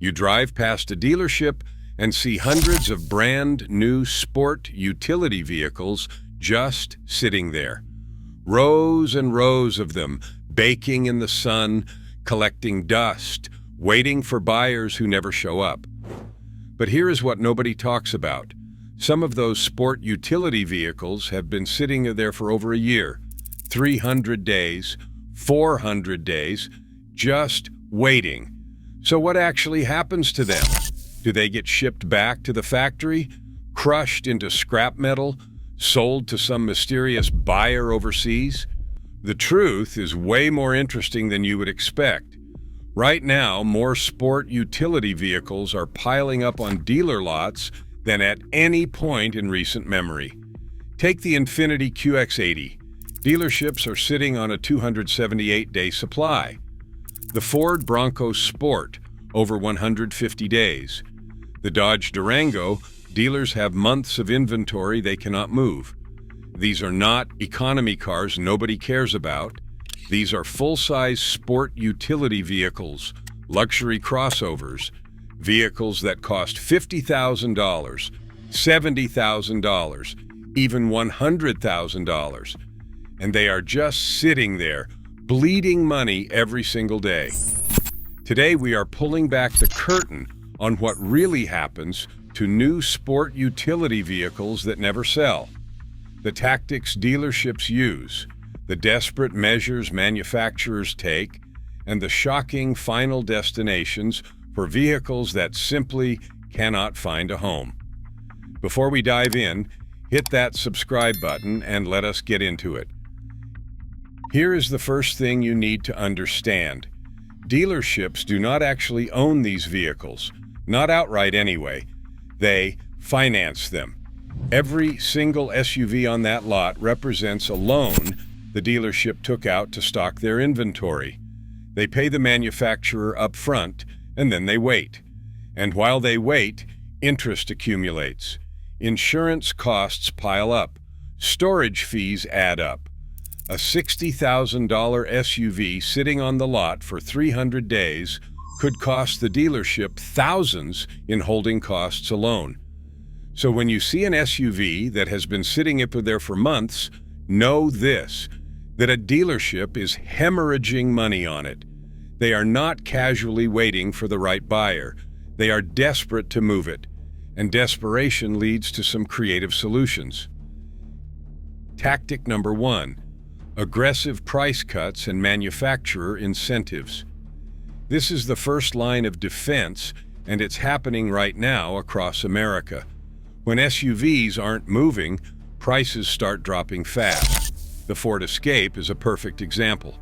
You drive past a dealership and see hundreds of brand new sport utility vehicles just sitting there. Rows and rows of them, baking in the sun, collecting dust, waiting for buyers who never show up. But here is what nobody talks about. Some of those sport utility vehicles have been sitting there for over a year, 300 days, 400 days, just waiting. So what actually happens to them? Do they get shipped back to the factory, crushed into scrap metal, sold to some mysterious buyer overseas? The truth is way more interesting than you would expect. Right now, more sport utility vehicles are piling up on dealer lots than at any point in recent memory. Take the Infiniti QX80. Dealerships are sitting on a 278-day supply. The Ford Bronco Sport, over 150 days. The Dodge Durango, dealers have months of inventory they cannot move. These are not economy cars nobody cares about. These are full-size sport utility vehicles, luxury crossovers, vehicles that cost $50,000, $70,000, even $100,000. And they are just sitting there, bleeding money every single day. Today we are pulling back the curtain on what really happens to new sport utility vehicles that never sell. The tactics dealerships use, the desperate measures manufacturers take, and the shocking final destinations for vehicles that simply cannot find a home. Before we dive in, hit that subscribe button and let us get into it. Here is the first thing you need to understand. Dealerships do not actually own these vehicles, not outright anyway. They finance them. Every single SUV on that lot represents a loan the dealership took out to stock their inventory. They pay the manufacturer up front, and then they wait. And while they wait, interest accumulates. Insurance costs pile up. Storage fees add up. A $60,000 SUV sitting on the lot for 300 days could cost the dealership thousands in holding costs alone. So when you see an SUV that has been sitting up there for months, know this, that a dealership is hemorrhaging money on it. They are not casually waiting for the right buyer. They are desperate to move it, and desperation leads to some creative solutions. Tactic number 1, aggressive price cuts and manufacturer incentives. This is the first line of defense, and it's happening right now across America. When SUVs aren't moving, prices start dropping fast. The Ford Escape is a perfect example.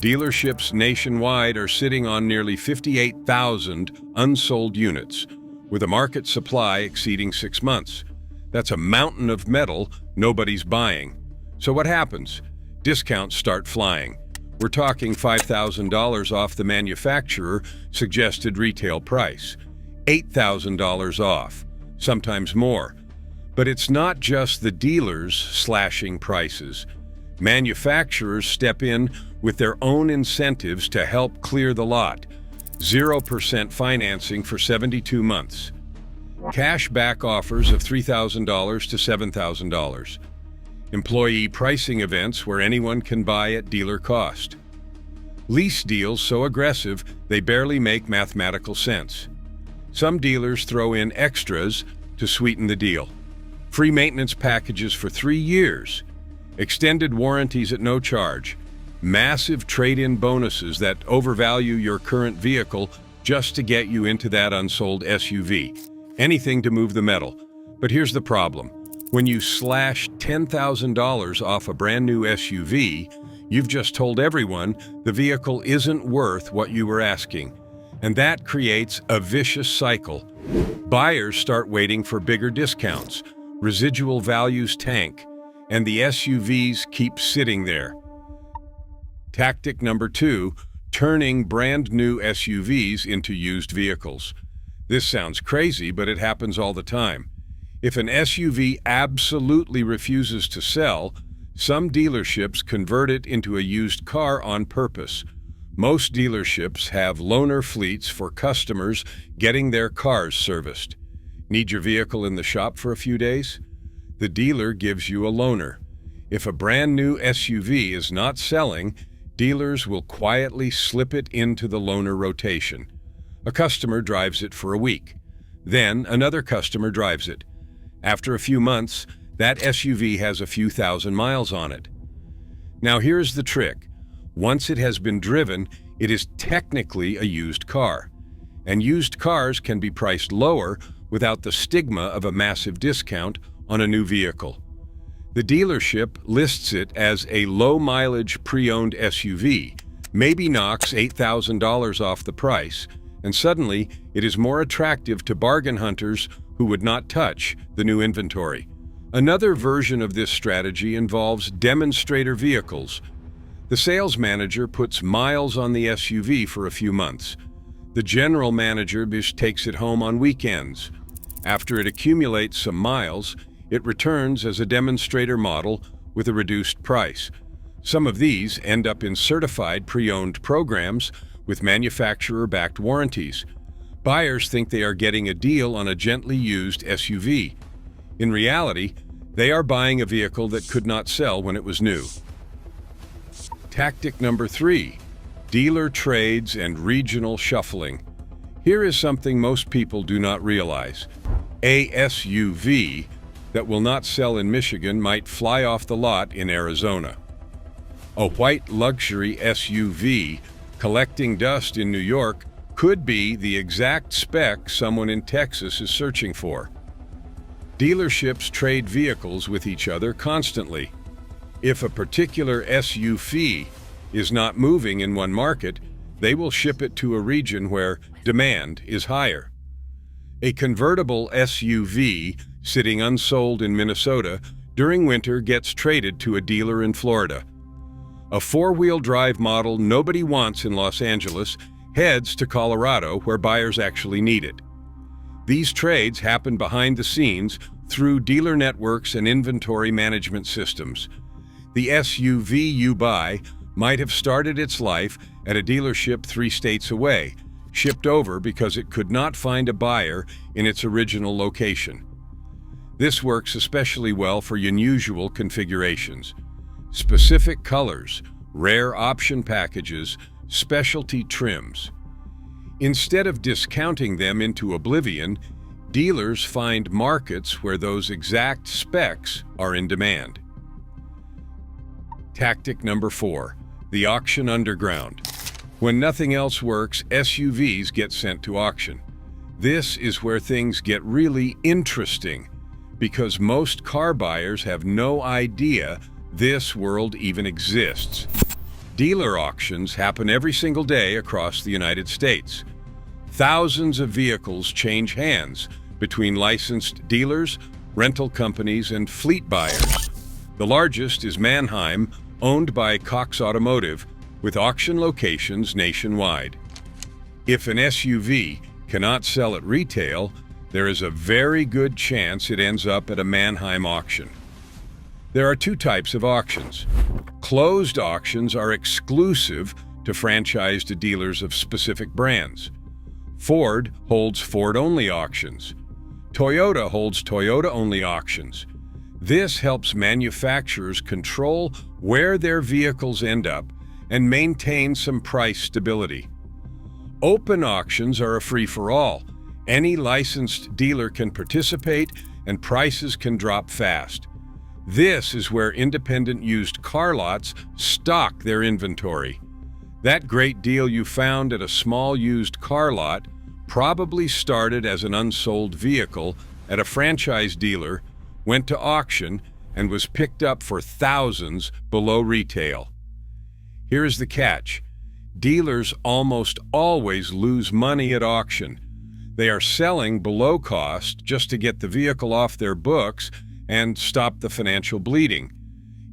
Dealerships nationwide are sitting on nearly 58,000 unsold units, with a market supply exceeding 6 months. That's a mountain of metal nobody's buying. So what happens? Discounts start flying. We're talking $5,000 off the manufacturer suggested retail price, $8,000 off, sometimes more. But it's not just the dealers slashing prices. Manufacturers step in with their own incentives to help clear the lot. 0% financing for 72 months. Cash back offers of $3,000 to $7,000. Employee pricing events where anyone can buy at dealer cost. Lease deals so aggressive they barely make mathematical sense. Some dealers throw in extras to sweeten the deal. Free maintenance packages for 3 years. Extended warranties at no charge. Massive trade-in bonuses that overvalue your current vehicle just to get you into that unsold SUV. Anything to move the metal. But here's the problem. When you slash $10,000 off a brand new SUV, you've just told everyone the vehicle isn't worth what you were asking. And that creates a vicious cycle. Buyers start waiting for bigger discounts. Residual values tank. And the SUVs keep sitting there. Tactic number 2, turning brand new SUVs into used vehicles. This sounds crazy, but it happens all the time. If an SUV absolutely refuses to sell, some dealerships convert it into a used car on purpose. Most dealerships have loaner fleets for customers getting their cars serviced. Need your vehicle in the shop for a few days? The dealer gives you a loaner. If a brand new SUV is not selling, dealers will quietly slip it into the loaner rotation. A customer drives it for a week. Then another customer drives it. After a few months, that SUV has a few thousand miles on it. Now here's the trick. Once it has been driven, it is technically a used car. And used cars can be priced lower without the stigma of a massive discount on a new vehicle. The dealership lists it as a low-mileage pre-owned SUV, maybe knocks $8,000 off the price, and suddenly it is more attractive to bargain hunters who would not touch the new inventory. Another version of this strategy involves demonstrator vehicles. The sales manager puts miles on the SUV for a few months. The general manager takes it home on weekends. After it accumulates some miles, it returns as a demonstrator model with a reduced price. Some of these end up in certified pre-owned programs with manufacturer-backed warranties. Buyers think they are getting a deal on a gently used SUV. In reality, they are buying a vehicle that could not sell when it was new. Tactic number 3, dealer trades and regional shuffling. Here is something most people do not realize. A SUV that will not sell in Michigan might fly off the lot in Arizona. A white luxury SUV collecting dust in New York could be the exact spec someone in Texas is searching for. Dealerships trade vehicles with each other constantly. If a particular SUV is not moving in one market, they will ship it to a region where demand is higher. A convertible SUV sitting unsold in Minnesota during winter gets traded to a dealer in Florida. A four-wheel drive model nobody wants in Los Angeles heads to Colorado where buyers actually need it. These trades happen behind the scenes through dealer networks and inventory management systems. The SUV you buy might have started its life at a dealership 3 states away, shipped over because it could not find a buyer in its original location. This works especially well for unusual configurations. Specific colors, rare option packages, specialty trims. Instead of discounting them into oblivion, dealers find markets where those exact specs are in demand. Tactic number 4, the auction underground. When nothing else works, SUVs get sent to auction. This is where things get really interesting because most car buyers have no idea this world even exists. Dealer auctions happen every single day across the United States. Thousands of vehicles change hands between licensed dealers, rental companies, and fleet buyers. The largest is Mannheim, owned by Cox Automotive, with auction locations nationwide. If an SUV cannot sell at retail, there is a very good chance it ends up at a Mannheim auction. There are 2 types of auctions. Closed auctions are exclusive to franchised dealers of specific brands. Ford holds Ford-only auctions. Toyota holds Toyota-only auctions. This helps manufacturers control where their vehicles end up and maintain some price stability. Open auctions are a free-for-all. Any licensed dealer can participate and prices can drop fast. This is where independent used car lots stock their inventory. That great deal you found at a small used car lot probably started as an unsold vehicle at a franchise dealer, went to auction, and was picked up for thousands below retail. Here is the catch. Dealers almost always lose money at auction. They are selling below cost just to get the vehicle off their books and stop the financial bleeding.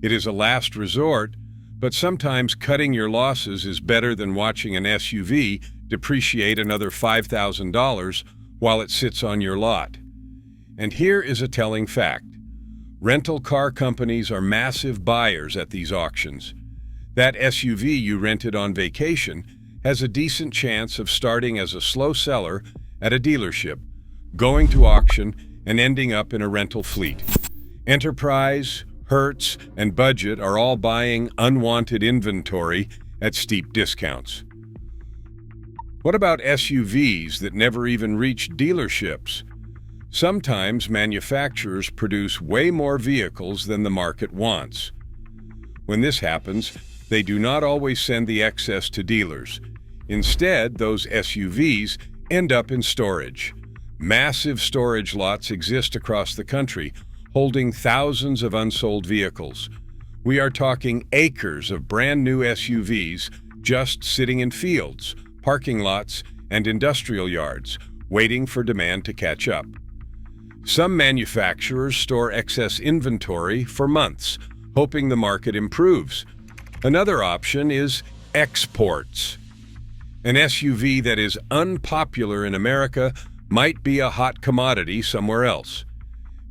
It is a last resort, but sometimes cutting your losses is better than watching an SUV depreciate another $5,000 while it sits on your lot. And here is a telling fact. Rental car companies are massive buyers at these auctions. That SUV you rented on vacation has a decent chance of starting as a slow seller at a dealership, going to auction, and ending up in a rental fleet. Enterprise, Hertz, and Budget are all buying unwanted inventory at steep discounts. What about SUVs that never even reach dealerships? Sometimes manufacturers produce way more vehicles than the market wants. When this happens, they do not always send the excess to dealers. Instead, those SUVs end up in storage. Massive storage lots exist across the country, holding thousands of unsold vehicles. We are talking acres of brand new SUVs just sitting in fields, parking lots, and industrial yards, waiting for demand to catch up. Some manufacturers store excess inventory for months, hoping the market improves. Another option is exports. An SUV that is unpopular in America might be a hot commodity somewhere else.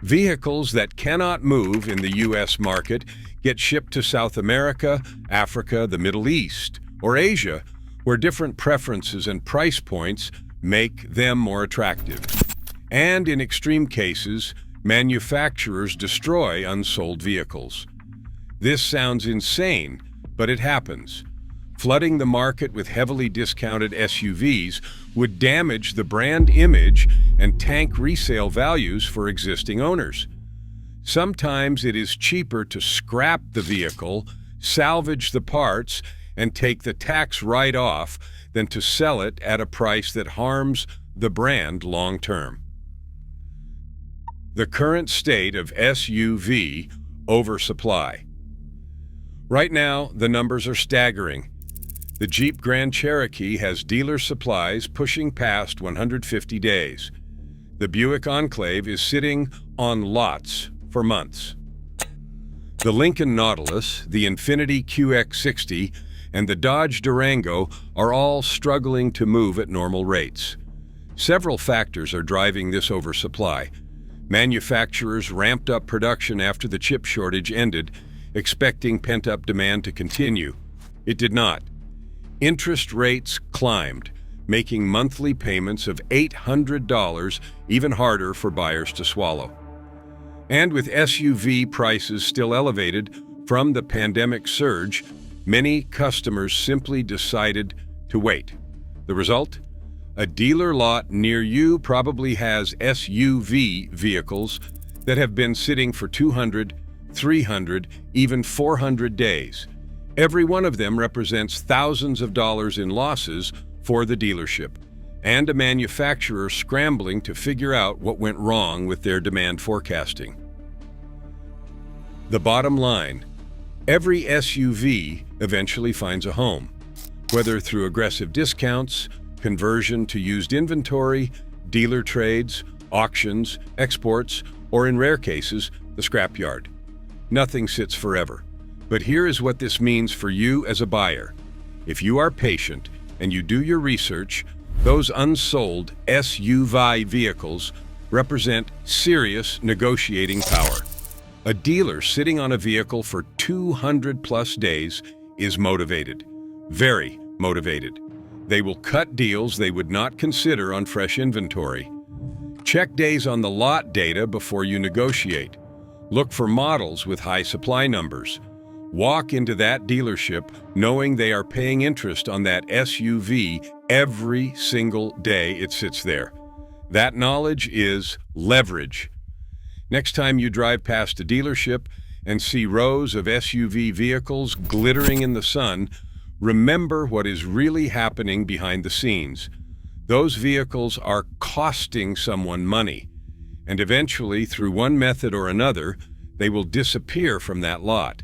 Vehicles that cannot move in the U.S. market get shipped to South America, Africa, the Middle East, or Asia, where different preferences and price points make them more attractive. And in extreme cases, manufacturers destroy unsold vehicles. This sounds insane, but it happens. Flooding the market with heavily discounted SUVs would damage the brand image and tank resale values for existing owners. Sometimes it is cheaper to scrap the vehicle, salvage the parts, and take the tax write-off than to sell it at a price that harms the brand long-term. The current state of SUV oversupply. Right now, the numbers are staggering. The Jeep Grand Cherokee has dealer supplies pushing past 150 days. The Buick Enclave is sitting on lots for months. The Lincoln Nautilus, the Infiniti QX60, and the Dodge Durango are all struggling to move at normal rates. Several factors are driving this oversupply. Manufacturers ramped up production after the chip shortage ended, expecting pent-up demand to continue. It did not. Interest rates climbed, making monthly payments of $800 even harder for buyers to swallow. And with SUV prices still elevated from the pandemic surge, many customers simply decided to wait. The result? A dealer lot near you probably has SUV vehicles that have been sitting for 200, 300, even 400 days. Every one of them represents thousands of dollars in losses for the dealership, and a manufacturer scrambling to figure out what went wrong with their demand forecasting. The bottom line: every SUV eventually finds a home, whether through aggressive discounts, conversion to used inventory, dealer trades, auctions, exports, or in rare cases, the scrapyard. Nothing sits forever. But here is what this means for you as a buyer. If you are patient and you do your research, those unsold SUV vehicles represent serious negotiating power. A dealer sitting on a vehicle for 200+ days is motivated, very motivated. They will cut deals they would not consider on fresh inventory. Check days on the lot data before you negotiate. Look for models with high supply numbers. Walk into that dealership knowing they are paying interest on that SUV every single day it sits there. That knowledge is leverage. Next time you drive past a dealership and see rows of SUV vehicles glittering in the sun, remember what is really happening behind the scenes. Those vehicles are costing someone money, and eventually, through one method or another, they will disappear from that lot.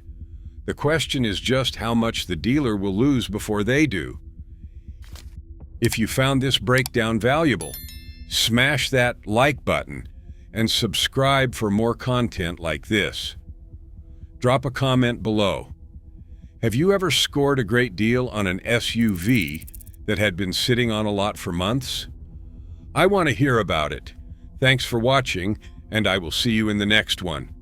The question is just how much the dealer will lose before they do. If you found this breakdown valuable, smash that like button and subscribe for more content like this. Drop a comment below. Have you ever scored a great deal on an SUV that had been sitting on a lot for months? I want to hear about it. Thanks for watching, and I will see you in the next one.